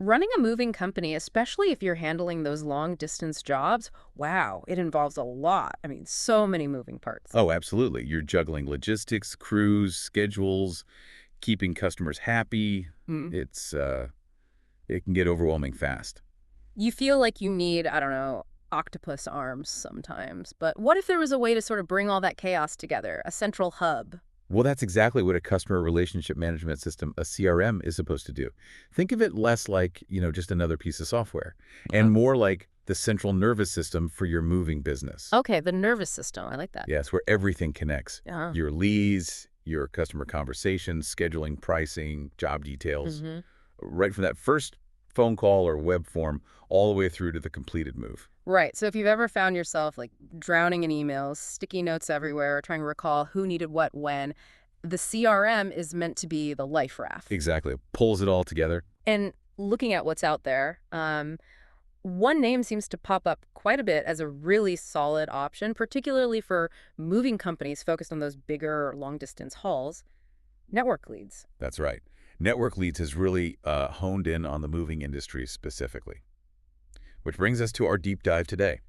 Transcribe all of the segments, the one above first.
Running a moving company, especially if you're handling those long distance jobs, wow, it involves a lot. I mean, so many moving parts. Oh, absolutely. You're juggling logistics, crews, schedules, keeping customers happy. Mm. It's it can get overwhelming fast. You feel like you need, I don't know, octopus arms sometimes. But what if there was a way to sort of bring all that chaos together, a central hub? Well, that's exactly what a customer relationship management system, a CRM, is supposed to do. Think of it less like, just another piece of software and more like the central nervous system for your moving business. Okay, the nervous system. I like that. Yes, where everything connects. Yeah. Your leads, your customer conversations, scheduling, pricing, job details, Hmm. right from that first phone call or web form all the way through to the completed move. Right. So if you've ever found yourself like drowning in emails, sticky notes everywhere, trying to recall who needed what when, the CRM is meant to be the life raft. Exactly. It pulls it all together. And looking at what's out there, one name seems to pop up quite a bit as a really solid option, particularly for moving companies focused on those bigger long distance hauls, network leads. That's right. Network Leads has really honed in on the moving industry specifically. Which brings us to our deep dive today.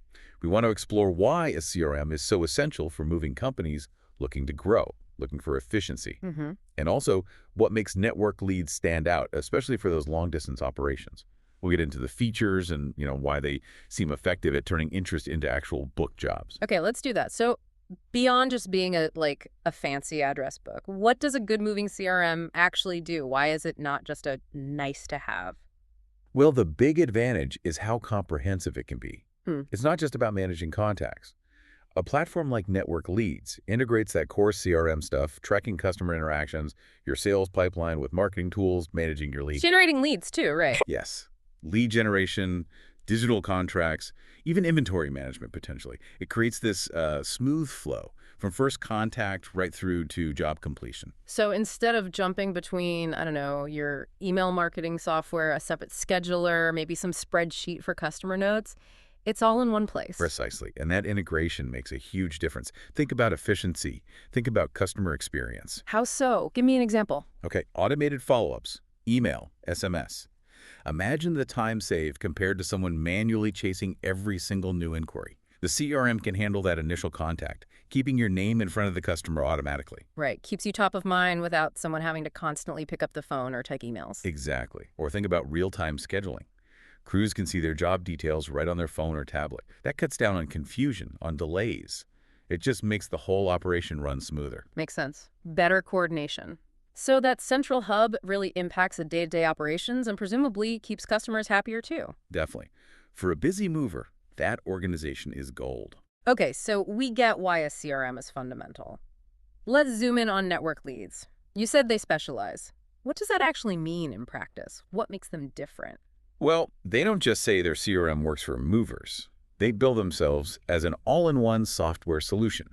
We want to explore why a CRM is so essential for moving companies looking to grow, looking for efficiency, Hmm. and also what makes Network Leads stand out, especially for those long-distance operations. We'll get into the features and why they seem effective at turning interest into actual book jobs. Okay, let's do that. So beyond just being a fancy address book, what does a good moving CRM actually do? Why is it not just a nice to have? Well, the big advantage is how comprehensive it can be. Hmm. It's not just about managing contacts. A platform like Network Leads integrates that core CRM stuff, tracking customer interactions, your sales pipeline with marketing tools, managing your lead. Generating leads too, right? Yes, lead generation, digital contracts, even inventory management potentially. It creates this smooth flow from first contact right through to job completion. So instead of jumping between, I don't know, your email marketing software, a separate scheduler, maybe some spreadsheet for customer notes, it's all in one place. Precisely. And that integration makes a huge difference. Think about efficiency. Think about customer experience. How so? Give me an example. Okay, automated follow-ups, email, SMS. Imagine the time saved compared to someone manually chasing every single new inquiry. The CRM can handle that initial contact, keeping your name in front of the customer automatically. Right. Keeps you top of mind without someone having to constantly pick up the phone or check emails. Exactly. Or think about real-time scheduling. Crews can see their job details right on their phone or tablet. That cuts down on confusion, on delays. It just makes the whole operation run smoother. Makes sense. Better coordination. So that central hub really impacts the day-to-day operations and presumably keeps customers happier too. Definitely. For a busy mover, that organization is gold. Okay, so we get why a CRM is fundamental. Let's zoom in on network leads. You said they specialize. What does that actually mean in practice? What makes them different? Well, they don't just say their CRM works for movers. They bill themselves as an all-in-one software solution,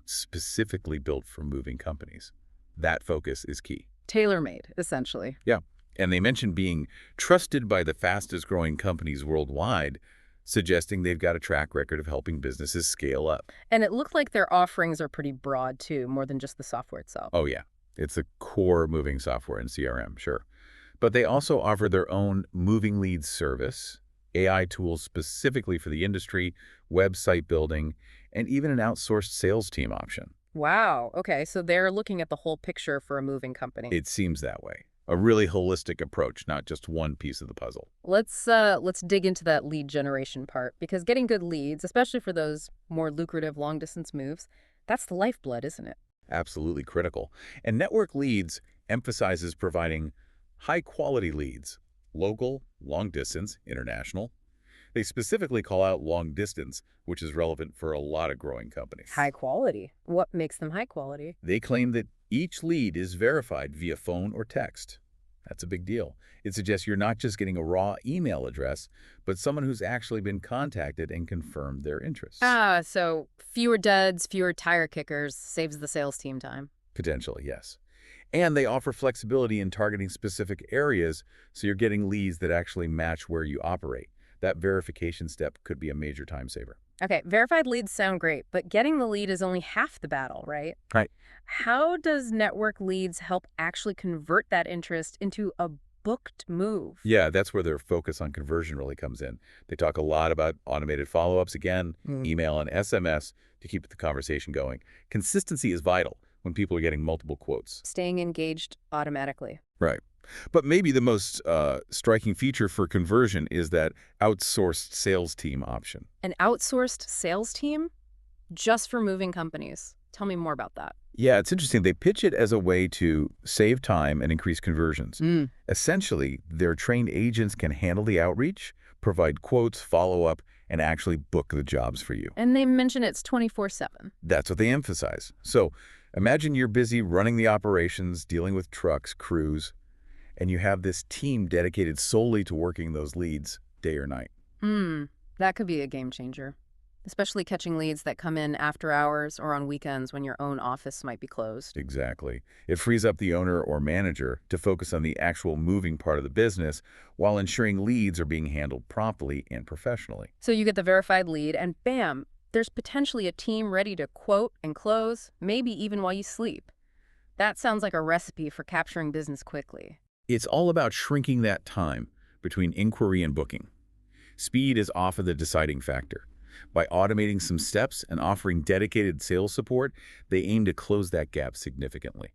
specifically built for moving companies. That focus is key. Tailor-made, essentially. Yeah. And they mention being trusted by the fastest growing companies worldwide, suggesting they've got a track record of helping businesses scale up. And it looked like their offerings are pretty broad too, more than just the software itself. Oh, yeah. It's the core moving software in CRM, sure. But they also offer their own moving leads service, AI tools specifically for the industry, website building, and even an outsourced sales team option. Wow. Okay, so they're looking at the whole picture for a moving company. It seems that way. A really holistic approach, not just one piece of the puzzle. Let's dig into that lead generation part because getting good leads, especially for those more lucrative long distance moves, that's the lifeblood, isn't it? Absolutely critical. And Network Leads emphasizes providing high-quality leads, local, long-distance, international. They specifically call out long distance, which is relevant for a lot of growing companies. High quality. What makes them high quality? They claim that each lead is verified via phone or text. That's a big deal. It suggests you're not just getting a raw email address, but someone who's actually been contacted and confirmed their interests. Ah, so fewer duds, fewer tire kickers, saves the sales team time. Potentially, yes. And they offer flexibility in targeting specific areas, so you're getting leads that actually match where you operate. That verification step could be a major time saver. Okay, verified leads sound great, but getting the lead is only half the battle, right? Right. How does network leads help actually convert that interest into a booked move. Yeah, that's where their focus on conversion really comes in. They talk a lot about automated follow-ups again, email and SMS to keep the conversation going. Consistency is vital when people are getting multiple quotes. Staying engaged automatically. Right. But maybe the most striking feature for conversion is that outsourced sales team option. An outsourced sales team just for moving companies. Tell me more about that. Yeah, it's interesting. They pitch it as a way to save time and increase conversions. Essentially, their trained agents can handle the outreach, provide quotes, follow up, and actually book the jobs for you. And they mention it's 24/7. That's what they emphasize. So imagine you're busy running the operations, dealing with trucks, crews, and you have this team dedicated solely to working those leads day or night. That could be a game changer, especially catching leads that come in after hours or on weekends when your own office might be closed. Exactly. It frees up the owner or manager to focus on the actual moving part of the business while ensuring leads are being handled promptly and professionally. So you get the verified lead and bam, there's potentially a team ready to quote and close, maybe even while you sleep. That sounds like a recipe for capturing business quickly. It's all about shrinking that time between inquiry and booking. Speed is often the deciding factor. By automating some steps and offering dedicated sales support, they aim to close that gap significantly.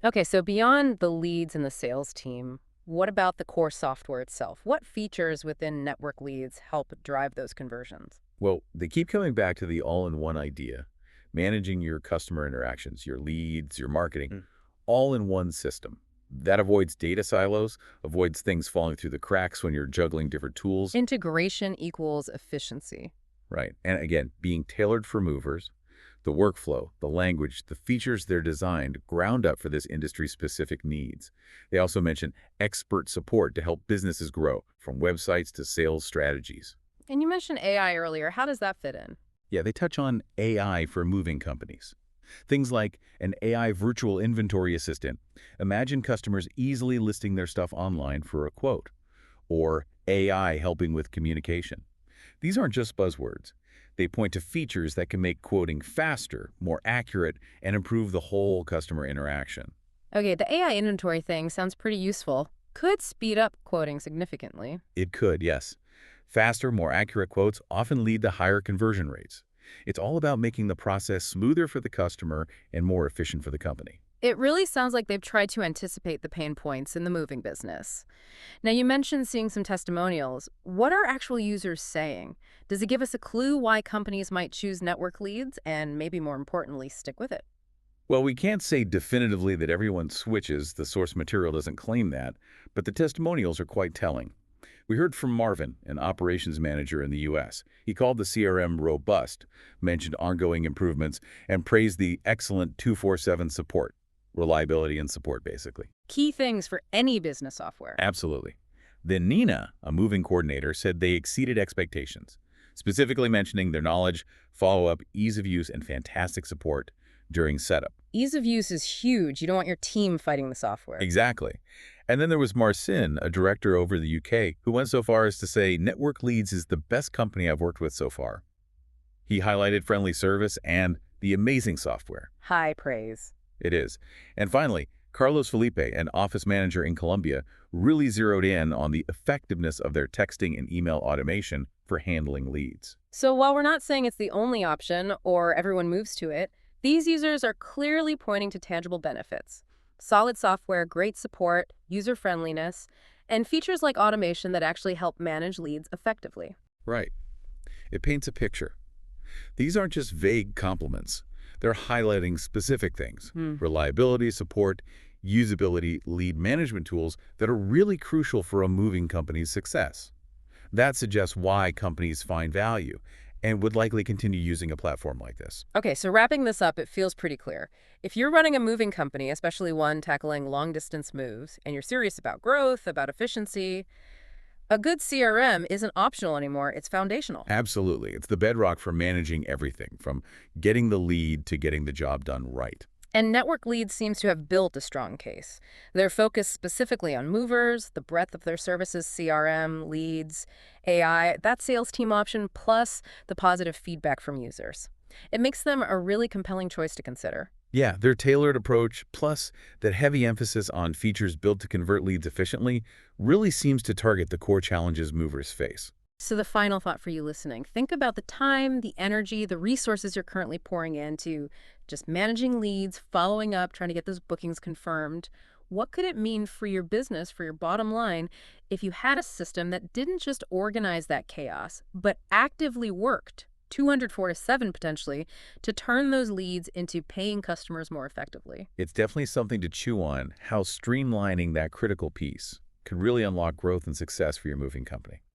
Okay, so beyond the leads and the sales team, what about the core software itself? What features within Network Leads help drive those conversions? Well, they keep coming back to the all-in-one idea, managing your customer interactions, your leads, your marketing, all in one system. That avoids data silos, avoids things falling through the cracks when you're juggling different tools. Integration equals efficiency. Right. And again, being tailored for movers, the workflow, the language, the features they're designed, ground up for this industry-specific needs. They also mention expert support to help businesses grow, from websites to sales strategies. And you mentioned AI earlier. How does that fit in? Yeah, they touch on AI for moving companies. Things like an AI virtual inventory assistant. Imagine customers easily listing their stuff online for a quote. Or AI helping with communication. These aren't just buzzwords. They point to features that can make quoting faster, more accurate, and improve the whole customer interaction. Okay, the AI inventory thing sounds pretty useful. Could speed up quoting significantly. It could, yes. Faster, more accurate quotes often lead to higher conversion rates. It's all about making the process smoother for the customer and more efficient for the company. It really sounds like they've tried to anticipate the pain points in the moving business. Now, you mentioned seeing some testimonials. What are actual users saying? Does it give us a clue why companies might choose Network Leads and maybe more importantly, stick with it? Well, we can't say definitively that everyone switches. The source material doesn't claim that, but the testimonials are quite telling. We heard from Marvin, an operations manager in the U.S. He called the CRM robust, mentioned ongoing improvements, and praised the excellent 24/7 support. Reliability and support, basically. Key things for any business software. Absolutely. Then Nina, a moving coordinator, said they exceeded expectations, specifically mentioning their knowledge, follow-up, ease of use, and fantastic support during setup. Ease of use is huge. You don't want your team fighting the software. Exactly. And then there was Marcin, a director over the UK, who went so far as to say Network Leads is the best company I've worked with so far. He highlighted friendly service and the amazing software. High praise. It is. And finally, Carlos Felipe, an office manager in Colombia, really zeroed in on the effectiveness of their texting and email automation for handling leads. So while we're not saying it's the only option or everyone moves to it, these users are clearly pointing to tangible benefits. Solid software, great support, user-friendliness, and features like automation that actually help manage leads effectively. Right. It paints a picture. These aren't just vague compliments. They're highlighting specific things, reliability, support, usability, lead management tools that are really crucial for a moving company's success. That suggests why companies find value and would likely continue using a platform like this. Okay, so wrapping this up, it feels pretty clear. If you're running a moving company, especially one tackling long-distance moves, and you're serious about growth, about efficiency, a good CRM isn't optional anymore, it's foundational. Absolutely. It's the bedrock for managing everything, from getting the lead to getting the job done right. And Network Leads seems to have built a strong case. They're focused specifically on movers, the breadth of their services, CRM, leads, AI, that sales team option, plus the positive feedback from users. It makes them a really compelling choice to consider. Yeah, their tailored approach, plus that heavy emphasis on features built to convert leads efficiently, really seems to target the core challenges movers face. So the final thought for you listening, think about the time, the energy, the resources you're currently pouring into just managing leads, following up, trying to get those bookings confirmed. What could it mean for your business, for your bottom line, if you had a system that didn't just organize that chaos, but actively worked 204/7 potentially to turn those leads into paying customers more effectively? It's definitely something to chew on, how streamlining that critical piece can really unlock growth and success for your moving company.